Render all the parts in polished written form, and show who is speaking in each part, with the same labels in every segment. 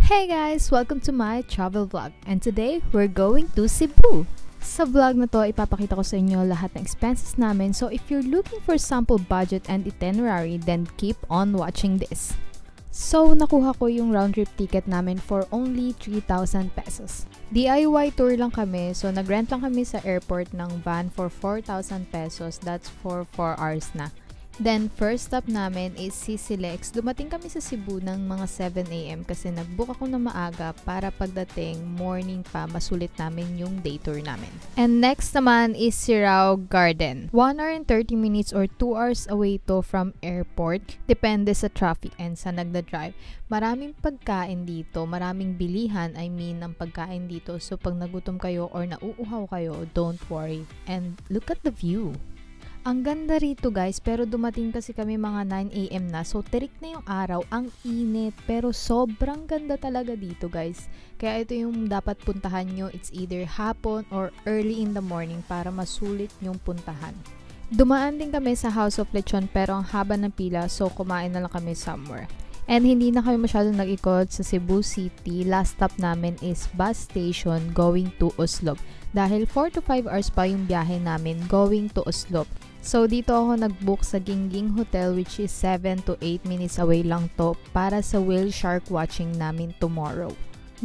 Speaker 1: Hey guys! Welcome to my travel vlog and today we're going to Cebu. Sa vlog na to, ipapakita ko sa inyo lahat ng expenses namin, so if you're looking for sample budget and itinerary, then keep on watching this. So, nakuha ko yung round trip ticket namin for only 3,000 pesos. DIY tour lang kami, so nagrent lang kami sa airport ng van for 4,000 pesos, that's for 4 hours na. Then, first stop namin is Silex. Dumating kami sa Cebu ng mga 7 AM kasi nag-book ako na maaga para pagdating morning pa masulit namin yung day tour namin. And next naman is Sirao Garden. 1 hour and 30 minutes or 2 hours away to from airport. Depende sa traffic and sa nagda-drive. Maraming pagkain dito, maraming bilihan, ng pagkain dito. So, pag nagutom kayo or nauuhaw kayo, don't worry. And look at the view. Ang ganda rito guys, pero dumating kasi kami mga 9 AM na, so tirik na yung araw, ang init, pero sobrang ganda talaga dito guys. Kaya ito yung dapat puntahan nyo, it's either hapon or early in the morning para masulit yung puntahan. Dumaan din kami sa House of Lechon pero ang haba ng pila, so kumain na lang kami somewhere. And hindi na kami masyadong nag-ikot sa Cebu City. Last stop namin is bus station going to Oslob. Dahil 4 to 5 hours pa yung biyahe namin going to Oslob. So, dito ako nag-book sa Gingging Hotel which is 7 to 8 minutes away lang to para sa whale shark watching namin tomorrow.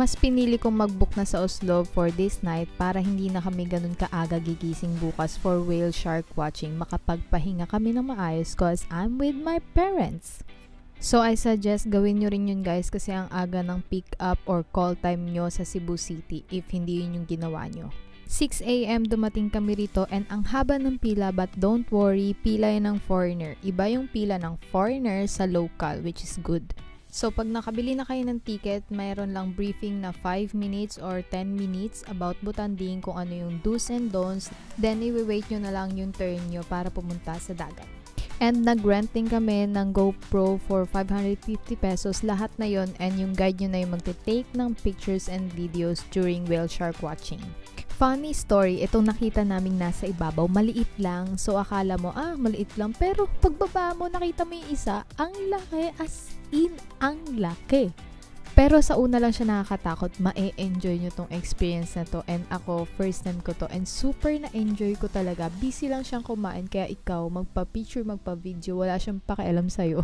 Speaker 1: Mas pinili kong mag-book na sa Oslob for this night para hindi na kami ganun kaaga gigising bukas for whale shark watching. Makapagpahinga kami ng maayos cause I'm with my parents. So, I suggest gawin nyo rin yun guys kasi ang aga ng pick up or call time nyo sa Cebu City if hindi yun yung ginawa nyo. 6 AM dumating kami rito and ang haba ng pila, but don't worry, pila yun ng foreigner. Iba yung pila ng foreigner sa local, which is good. So pag nakabili na kayo ng ticket, mayroon lang briefing na 5 minutes or 10 minutes about Butanding kung ano yung do's and don'ts. Then i-wait nyo na lang yung turn nyo para pumunta sa dagat. And nag-rent din kami ng GoPro for 550 pesos. Lahat na yon, and yung guide nyo na yung magte-take ng pictures and videos during whale shark watching. Funny story, itong nakita naming nasa ibabaw, maliit lang. So akala mo, maliit lang. Pero pagbaba mo, nakita mo yung isa, ang laki, as in, ang laki. Pero sa una lang siya nakakatakot, ma-enjoy nyo tong experience na to. And ako, first time ko to. And super na-enjoy ko talaga. Busy lang siyang kumain, kaya ikaw, magpa-picture, magpa-video, wala siyang pakialam sa'yo.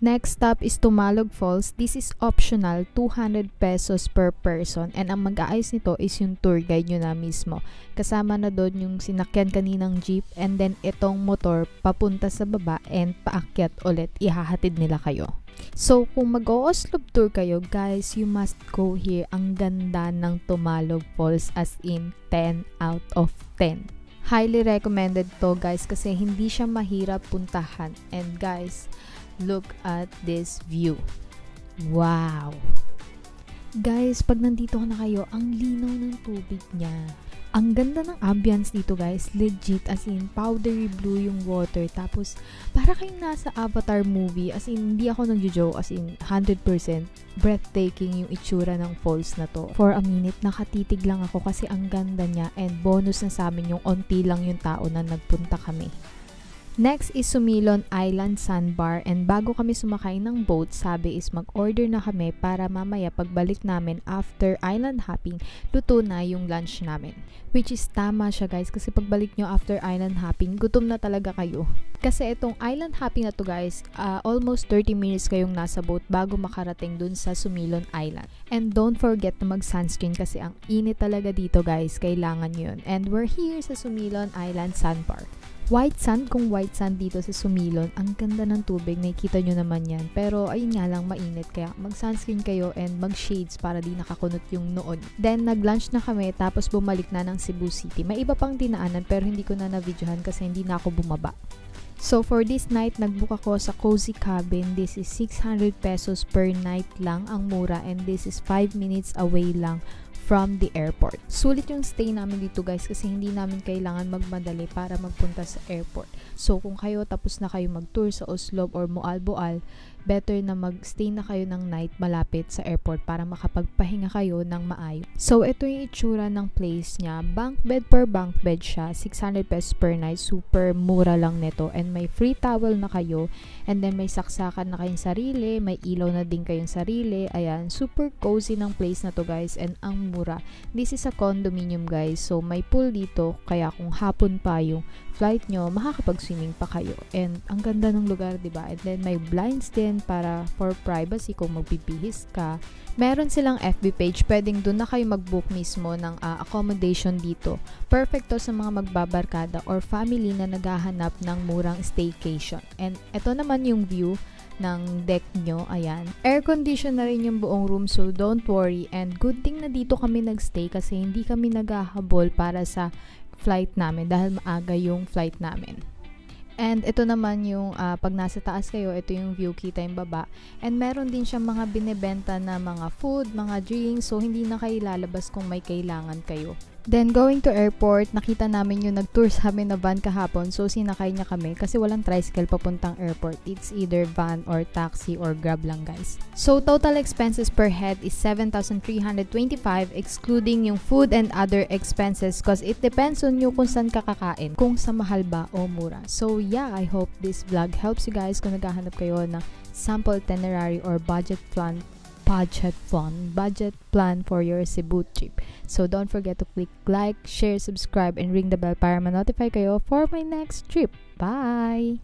Speaker 1: Next stop is Tumalog Falls. This is optional, 200 pesos per person. And ang mag-aayos nito is yung tour guide nyo na mismo. Kasama na doon yung sinakyan kaninang jeep and then itong motor papunta sa baba and paakyat ulit. Ihahatid nila kayo. So, kung mag-o-Oslob tour kayo, guys, you must go here. Ang ganda ng Tumalog Falls, as in 10 out of 10. Highly recommended to, guys, kasi hindi siya mahirap puntahan. And guys, look at this view. Wow! Guys, pag nandito na kayo, ang linaw ng tubig niya. Ang ganda ng ambience dito guys, legit, as in powdery blue yung water, tapos para kayong nasa Avatar movie, as in hindi ako nagjo-joke, as in 100% breathtaking yung itsura ng falls na to. For a minute, nakatitig lang ako kasi ang ganda niya, and bonus na sa amin yung onti lang yung tao na nagpunta kami. Next is Sumilon Island Sandbar, and bago kami sumakay ng boat, sabi is mag-order na kami para mamaya pagbalik namin after island hopping, luto na yung lunch namin. Which is tama siya guys, kasi pagbalik nyo after island hopping, gutom na talaga kayo. Kasi itong island hopping na to guys, almost 30 minutes kayong nasa boat bago makarating dun sa Sumilon Island. And don't forget na mag-sunscreen kasi ang init talaga dito guys, kailangan nyo yun. And we're here sa Sumilon Island Sandbar. White sand, kung white sand dito sa Sumilon, ang ganda ng tubig, nakikita nyo naman yan. Pero ayun nga lang, mainit, kaya mag-sunscreen kayo and mag-shades para di nakakunot yung noon. Then nag-lunch na kami, tapos bumalik na ng Cebu City. May iba pang dinaanan pero hindi ko na na-videohan kasi hindi na ako bumaba. So for this night, nag-book ako sa Cozy Cabin. This is 600 pesos per night lang, ang mura, and this is 5 minutes away lang from the airport. Sulit yung stay namin dito guys kasi hindi namin kailangan magmadali para magpunta sa airport. So kung kayo tapos na kayo mag-tour sa Oslob or Moalboal, better na magstay na kayo ng night malapit sa airport para makapagpahinga kayo ng maayos. So, ito yung itsura ng place niya. Bunk bed per bunk bed siya. 600 pesos per night. Super mura lang nito. And may free towel na kayo. And then, may saksakan na kayong sarili. May ilaw na din kayong sarili. Ayan. Super cozy ng place na to, guys. And ang mura. This is a condominium, guys. So, may pool dito. Kaya kung hapon pa yung flight nyo, makakapag-swimming pa kayo. And ang ganda ng lugar, diba? And then may blinds din para for privacy kung magbibihis ka. Meron silang FB page, pwedeng doon na kayo mag-book mismo ng accommodation dito. Perfect to sa mga magbabarkada or family na naghahanap ng murang staycation. And ito naman yung view ng deck nyo. Ayan. Air condition na rin yung buong room, so don't worry. And good thing na dito kami nagstay kasi hindi kami naghahabol para sa flight namin dahil maaga yung flight namin. And ito naman yung pag nasa taas kayo, ito yung view, kita yung baba. And meron din siyang mga binebenta na mga food, mga drinks, so hindi na kayo lalabas kung may kailangan kayo. Then, going to airport, nakita namin yung nag-tour sa amin na van kahapon. So, sinakay niya kami kasi walang tricycle papuntang airport. It's either van or taxi or grab lang, guys. So, total expenses per head is 7,325 excluding yung food and other expenses because it depends on you kung saan ka kakain. Kung sa mahal ba o mura. So, yeah, I hope this vlog helps you guys kung naghahanap kayo ng sample itinerary or budget plan for your Cebu trip. So don't forget to click like, share, subscribe, and ring the bell para ma-notify kayo for my next trip. Bye!